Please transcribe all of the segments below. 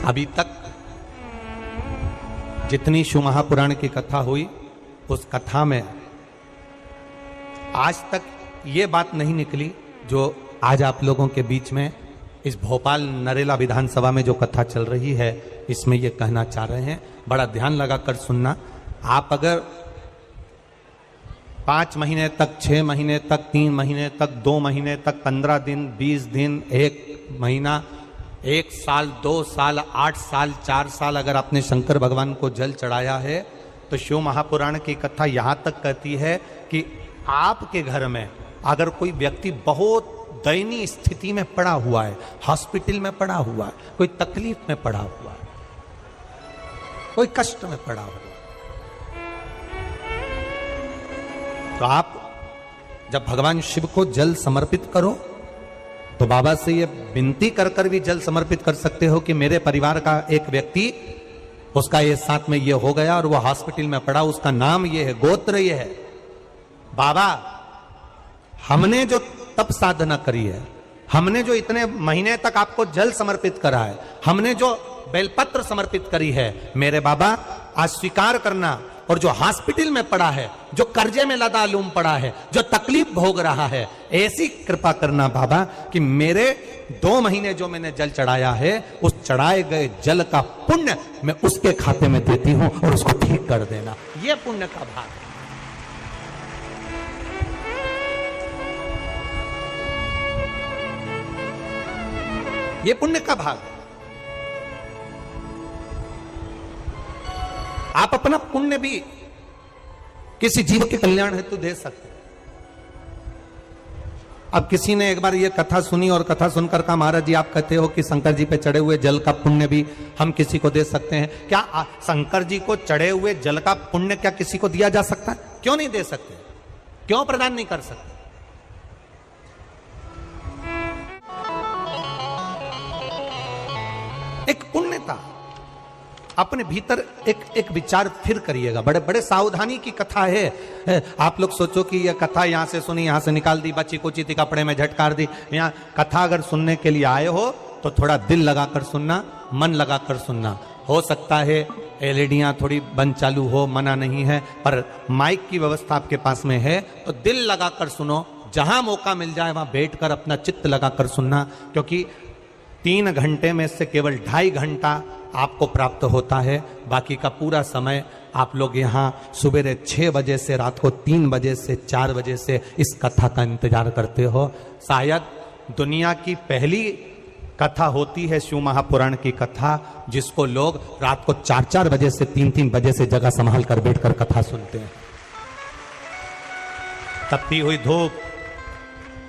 अभी तक जितनी शिव महापुराण की कथा हुई, उस कथा में आज तक ये बात नहीं निकली जो आज आप लोगों के बीच में इस भोपाल नरेला विधानसभा में जो कथा चल रही है, इसमें ये कहना चाह रहे हैं। बड़ा ध्यान लगाकर सुनना। आप अगर 5 महीने तक, 6 महीने तक, 3 महीने तक, 2 महीने तक, 15 दिन, 20 दिन, 1 महीना, 1 साल, 2 साल, 8 साल, 4 साल अगर आपने शंकर भगवान को जल चढ़ाया है, तो शिव महापुराण की कथा यहां तक कहती है कि आपके घर में अगर कोई व्यक्ति बहुत दयनीय स्थिति में पड़ा हुआ है, हॉस्पिटल में पड़ा हुआ है, कोई तकलीफ में पड़ा हुआ है, कोई कष्ट में पड़ा हुआ है, तो आप जब भगवान शिव को जल समर्पित करो तो बाबा से ये विनती कर कर भी जल समर्पित कर सकते हो कि मेरे परिवार का एक व्यक्ति, उसका ये साथ में ये हो गया और वो हॉस्पिटल में पड़ा, उसका नाम ये है, गोत्र ये है। बाबा, हमने जो तप साधना करी है, हमने जो इतने महीने तक आपको जल समर्पित करा है, हमने जो बेलपत्र समर्पित करी है, मेरे बाबा आज स्वीकार करना। और जो हॉस्पिटल में पड़ा है, जो कर्जे में लदालूम पड़ा है, जो तकलीफ भोग रहा है, ऐसी कृपा करना बाबा कि मेरे 2 महीने जो मैंने जल चढ़ाया है, उस चढ़ाए गए जल का पुण्य मैं उसके खाते में देती हूं और उसको ठीक कर देना। यह पुण्य का भाग है। ये पुण्य का भाग है। आप अपना पुण्य भी किसी जीव के कल्याण हेतु दे सकते हैं। अब किसी ने एक बार ये कथा सुनी और कथा सुनकर कहा, महाराज जी आप कहते हो कि शंकर जी पे चढ़े हुए जल का पुण्य भी हम किसी को दे सकते हैं क्या? शंकर जी को चढ़े हुए जल का पुण्य क्या किसी को दिया जा सकता है? क्यों नहीं दे सकते? क्यों प्रदान नहीं कर सकते? एक पुण्यता अपने भीतर एक विचार फिर करिएगा। बड़े बड़े सावधानी की कथा है। आप लोग सोचो कि यह कथा यहां से सुनी, यहां से निकाल दी, बच्ची को चीती कपड़े में झटकार दी। यहां कथा अगर सुनने के लिए आए हो तो थोड़ा दिल लगाकर सुनना, मन लगाकर सुनना। हो सकता है एलईडियां थोड़ी बंद चालू हो, मना नहीं है, पर माइक की व्यवस्था आपके पास में है तो दिल लगाकर सुनो। जहां मौका मिल जाए वहां बैठकर अपना चित्त लगाकर सुनना, क्योंकि 3 घंटे में से केवल 2.5 घंटा आपको प्राप्त होता है। बाकी का पूरा समय आप लोग यहाँ सुबह 6 बजे से रात को 3 बजे से 4 बजे से इस कथा का इंतजार करते हो। शायद दुनिया की पहली कथा होती है शिव महापुराण की कथा, जिसको लोग रात को 4-4 बजे से 3-3 बजे से जगह संभाल कर बैठकर कथा सुनते हैं। तपती हुई धूप,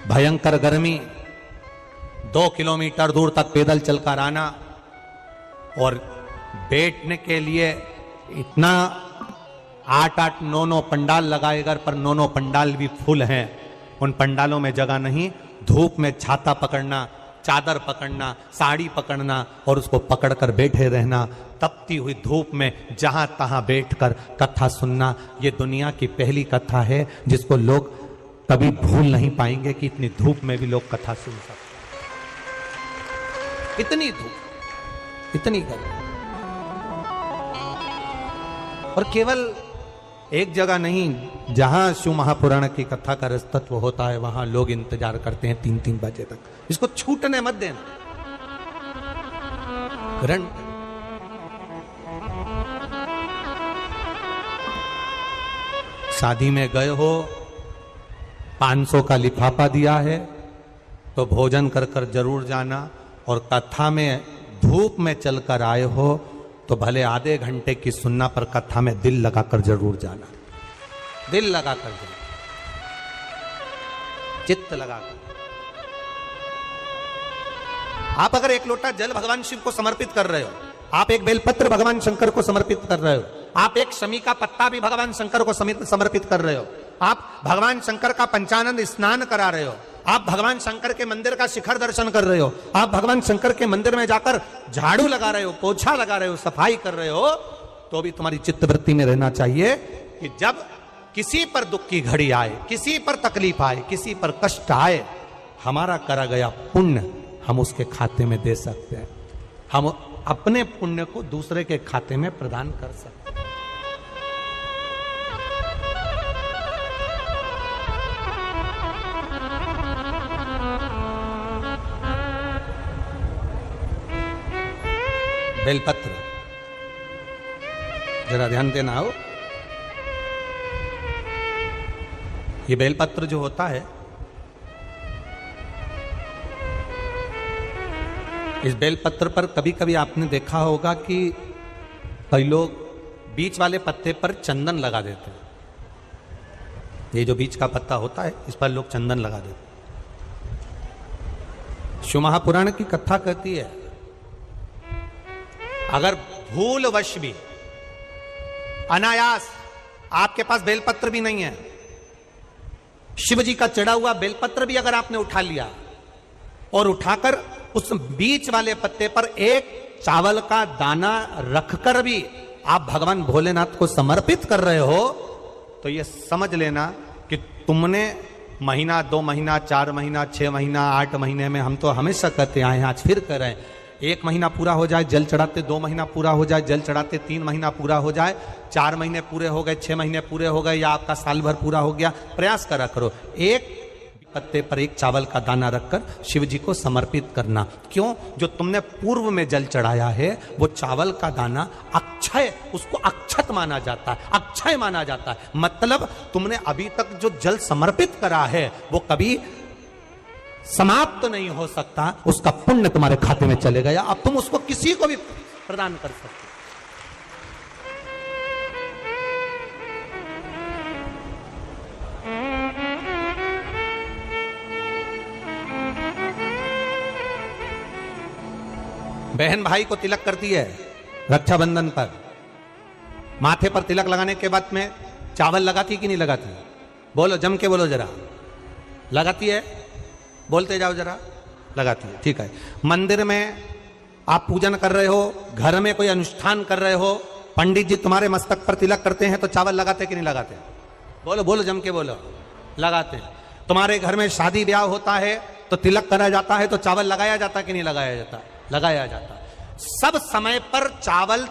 भयंकर गर्मी, 2 किलोमीटर दूर तक पैदल चलकर आना और बैठने के लिए इतना 8-8, 9-9 पंडाल लगाए गए, पर 9-9 पंडाल भी फुल हैं। उन पंडालों में जगह नहीं। धूप में छाता पकड़ना, चादर पकड़ना, साड़ी पकड़ना और उसको पकड़कर बैठे रहना। तपती हुई धूप में जहां तहां बैठकर कथा सुनना, ये दुनिया की पहली कथा है जिसको लोग कभी भूल नहीं पाएंगे कि इतनी धूप में भी लोग कथा सुन सकते। इतनी धूप, इतनी गर्मी, और केवल एक जगह नहीं, जहां शिव महापुराण की कथा का रसतत्व होता है वहां लोग इंतजार करते हैं 3-3 बजे तक। इसको छूटने मत देना। करंट शादी में गए हो, 500 का लिफाफा दिया है तो भोजन कर कर जरूर जाना। और कथा में धूप में चलकर आए हो तो भले आधे घंटे की सुनना, पर कथा में दिल लगाकर जरूर जाना। दिल लगाकर जाना, चित्त लगाकर। आप अगर 1 लोटा जल भगवान शिव को समर्पित कर रहे हो, आप एक बेलपत्र भगवान शंकर को समर्पित कर रहे हो, आप एक शमी का पत्ता भी भगवान शंकर को समर्पित कर रहे हो, आप भगवान शंकर का पंचानंद स्नान करा रहे हो, आप भगवान शंकर के मंदिर का शिखर दर्शन कर रहे हो, आप भगवान शंकर के मंदिर में जाकर झाड़ू लगा रहे हो, पोछा लगा रहे हो, सफाई कर रहे हो, तो भी तुम्हारी चित्तवृत्ति में रहना चाहिए कि जब किसी पर दुख की घड़ी आए, किसी पर तकलीफ आए, किसी पर कष्ट आए, हमारा करा गया पुण्य हम उसके खाते में दे सकते हैं। हम अपने पुण्य को दूसरे के खाते में प्रदान कर सकते। बेलपत्र, जरा ध्यान देना हो, ये बेलपत्र जो होता है, इस बेलपत्र पर कभी कभी आपने देखा होगा कि कई लोग बीच वाले पत्ते पर चंदन लगा देते हैं। ये जो बीच का पत्ता होता है, इस पर लोग चंदन लगा देते हैं। शिव महापुराण की कथा कहती है, अगर भूलवश भी अनायास आपके पास बेलपत्र भी नहीं है, शिव जी का चढ़ा हुआ बेलपत्र भी अगर आपने उठा लिया और उठाकर उस बीच वाले पत्ते पर एक चावल का दाना रखकर भी आप भगवान भोलेनाथ को समर्पित कर रहे हो, तो यह समझ लेना कि तुमने महीना, 2 महीना, 4 महीना, 6 महीना, 8 महीने में, हम तो हमेशा कहते आए हैं, आज फिर कर रहे हैं, 1 महीना पूरा हो जाए जल चढ़ाते, 2 महीना पूरा हो जाए जल चढ़ाते, 3 महीना पूरा हो जाए, 4 महीने पूरे हो गए, 6 महीने पूरे हो गए, या आपका साल भर पूरा हो गया, प्रयास करा करो एक पत्ते पर एक चावल का दाना रखकर शिव जी को समर्पित करना। क्यों? जो तुमने पूर्व में जल चढ़ाया है वो चावल का दाना अक्षय, उसको अक्षत माना जाता है, अक्षय माना जाता है। मतलब तुमने अभी तक जो जल समर्पित करा है वो कभी समाप्त नहीं हो सकता, उसका पुण्य तुम्हारे खाते में चले गया, अब तुम उसको किसी को भी प्रदान कर सकते। बहन भाई को तिलक करती है रक्षाबंधन पर, माथे पर तिलक लगाने के बाद में चावल लगाती कि नहीं लगाती? बोलो, जम के बोलो जरा। लगाती है? बोलते जाओ जरा। लगाती है, ठीक है। मंदिर में आप पूजन कर रहे हो, घर में कोई अनुष्ठान कर रहे हो, पंडित जी तुम्हारे मस्तक पर तिलक करते हैं तो चावल लगाते कि नहीं लगाते? बोलो बोलो, जम के बोलो। लगाते हैं। तुम्हारे घर में शादी ब्याह होता है तो तिलक करा जाता है तो चावल लगाया जाता कि नहीं लगाया जाता? लगाया जाता। सब समय पर चावल,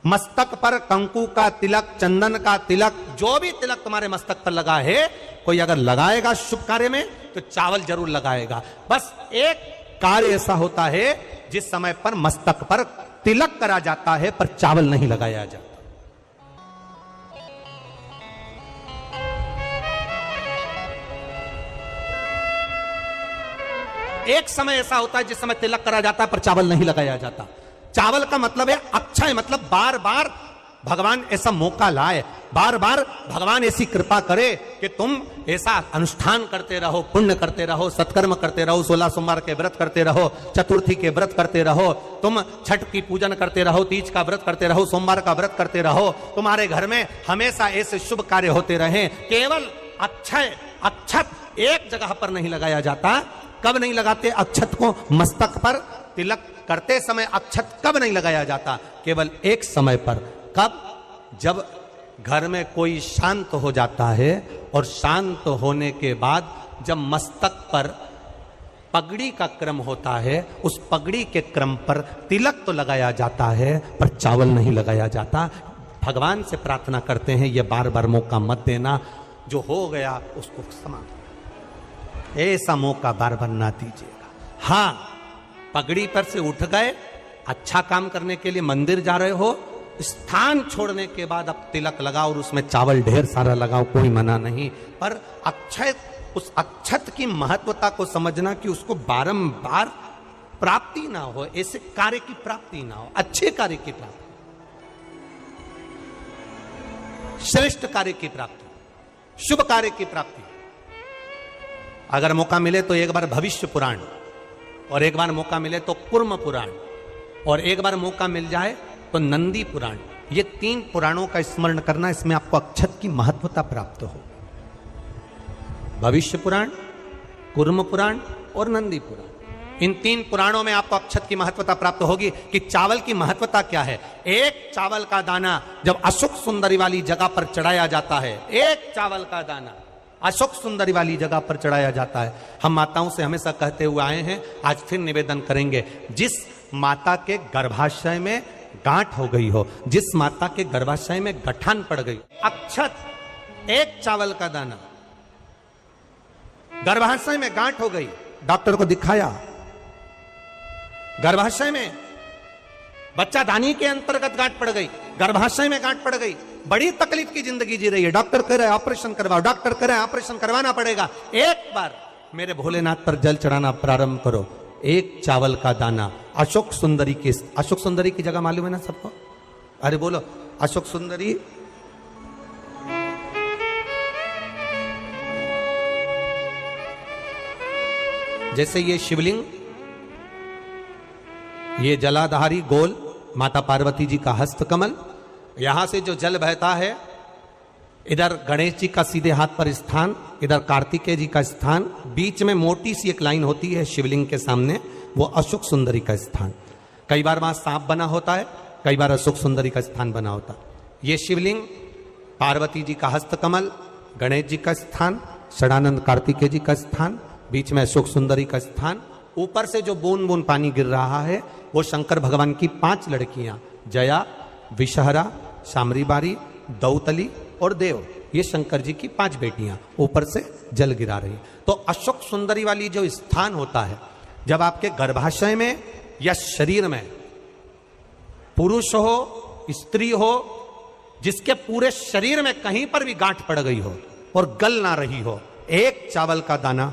मस्तक पर कंकु का तिलक, चंदन का तिलक, जो भी तिलक तुम्हारे मस्तक पर लगा है, कोई अगर लगाएगा शुभ कार्य में तो चावल जरूर लगाएगा। बस एक कार्य ऐसा होता है जिस समय पर मस्तक पर तिलक करा जाता है पर चावल नहीं लगाया जाता। एक समय ऐसा होता है जिस समय तिलक करा जाता है पर चावल नहीं लगाया जाता। चावल का मतलब है अक्षय, मतलब बार बार भगवान ऐसा मौका लाए, बार बार भगवान ऐसी कृपा करे कि तुम ऐसा अनुष्ठान करते रहो, पुण्य करते रहो, सत्कर्म करते रहो, 16 सोमवार के व्रत करते रहो, चतुर्थी के व्रत करते रहो, तुम छठ की पूजन करते रहो, तीज का व्रत करते रहो, सोमवार का व्रत करते रहो, तुम्हारे घर में हमेशा ऐसे शुभ कार्य होते रहे। केवल अक्षय, अक्षत एक जगह पर नहीं लगाया जाता। कब नहीं लगाते अक्षत को? मस्तक पर तिलक करते समय अक्षत कब नहीं लगाया जाता? केवल एक समय पर। कब? जब घर में कोई शांत हो जाता है और शांत होने के बाद जब मस्तक पर पगड़ी का क्रम होता है, उस पगड़ी के क्रम पर तिलक तो लगाया जाता है पर चावल नहीं लगाया जाता। भगवान से प्रार्थना करते हैं ये बार बार मौका मत देना, जो हो गया उसको समाप्त, ऐसा मौका बार बार ना दीजिएगा। हाँ, पगड़ी पर से उठ गए, अच्छा काम करने के लिए मंदिर जा रहे हो, स्थान छोड़ने के बाद अब तिलक लगाओ और उसमें चावल ढेर सारा लगाओ, कोई मना नहीं। पर अक्षय, उस अक्षत की महत्वता को समझना कि उसको बारंबार प्राप्ति ना हो, ऐसे कार्य की प्राप्ति ना हो, अच्छे कार्य की प्राप्ति, श्रेष्ठ कार्य की प्राप्ति, शुभ कार्य की प्राप्ति। अगर मौका मिले तो एक बार भविष्य पुराण, और एक बार मौका मिले तो कुर्म पुराण, और एक बार मौका मिल जाए तो नंदी पुराण, ये 3 पुराणों का स्मरण करना, इसमें आपको अक्षत की महत्वता प्राप्त हो। भविष्य पुराण, कुर्म पुराण और नंदी पुराण, इन 3 पुराणों में आपको अक्षत की महत्वता प्राप्त होगी कि चावल की महत्वता क्या है। एक चावल का दाना जब अशोक सुंदरी वाली जगह पर चढ़ाया जाता है, एक चावल का दाना अशोक सुंदरी वाली जगह पर चढ़ाया जाता है। हम माताओं से हमेशा कहते हुए आए हैं, आज फिर निवेदन करेंगे, जिस माता के गर्भाशय में गांठ हो गई हो, जिस माता के गर्भाशय में गठान पड़ गई, अक्षत, एक चावल का दाना, गर्भाशय में गांठ हो गई, डॉक्टर को दिखाया, गर्भाशय में बच्चा दानी के अंतर्गत गांठ पड़ गई, गर्भाशय में गांठ पड़ गई, बड़ी तकलीफ की जिंदगी जी रही है, डॉक्टर कह रहे ऑपरेशन करवाओ, डॉक्टर कह रहे ऑपरेशन करवाना पड़ेगा, एक बार मेरे भोलेनाथ पर जल चढ़ाना प्रारंभ करो, एक चावल का दाना। अशोक सुंदरी की, अशोक सुंदरी की जगह मालूम है ना सबको? अरे बोलो, अशोक सुंदरी जैसे ये शिवलिंग, ये जलाधारी गोल माता पार्वती जी का हस्त कमल, यहां से जो जल बहता है, इधर गणेश जी का सीधे हाथ पर स्थान, इधर कार्तिकेय जी का स्थान, बीच में मोटी सी एक लाइन होती है शिवलिंग के सामने, वो अशोक सुंदरी का स्थान। कई बार वहां सांप बना होता है, कई बार अशोक सुंदरी का स्थान बना होता है। ये शिवलिंग, पार्वती जी का हस्त कमल, गणेश जी का स्थान, षडानंद कार्तिकेय जी का स्थान, बीच में अशोक सुंदरी का स्थान। ऊपर से जो बूंद बूंद पानी गिर रहा है वो शंकर भगवान की 5 लड़कियां, जया, विषहरा, शामरीबारी, दौतली और देव, ये शंकर जी की 5 बेटियां ऊपर से जल गिरा रही। तो अशोक सुंदरी वाली जो स्थान होता है, जब आपके गर्भाशय में या शरीर में पुरुष हो, स्त्री हो, जिसके पूरे शरीर में कहीं पर भी गांठ पड़ गई हो और गल ना रही हो, एक चावल का दाना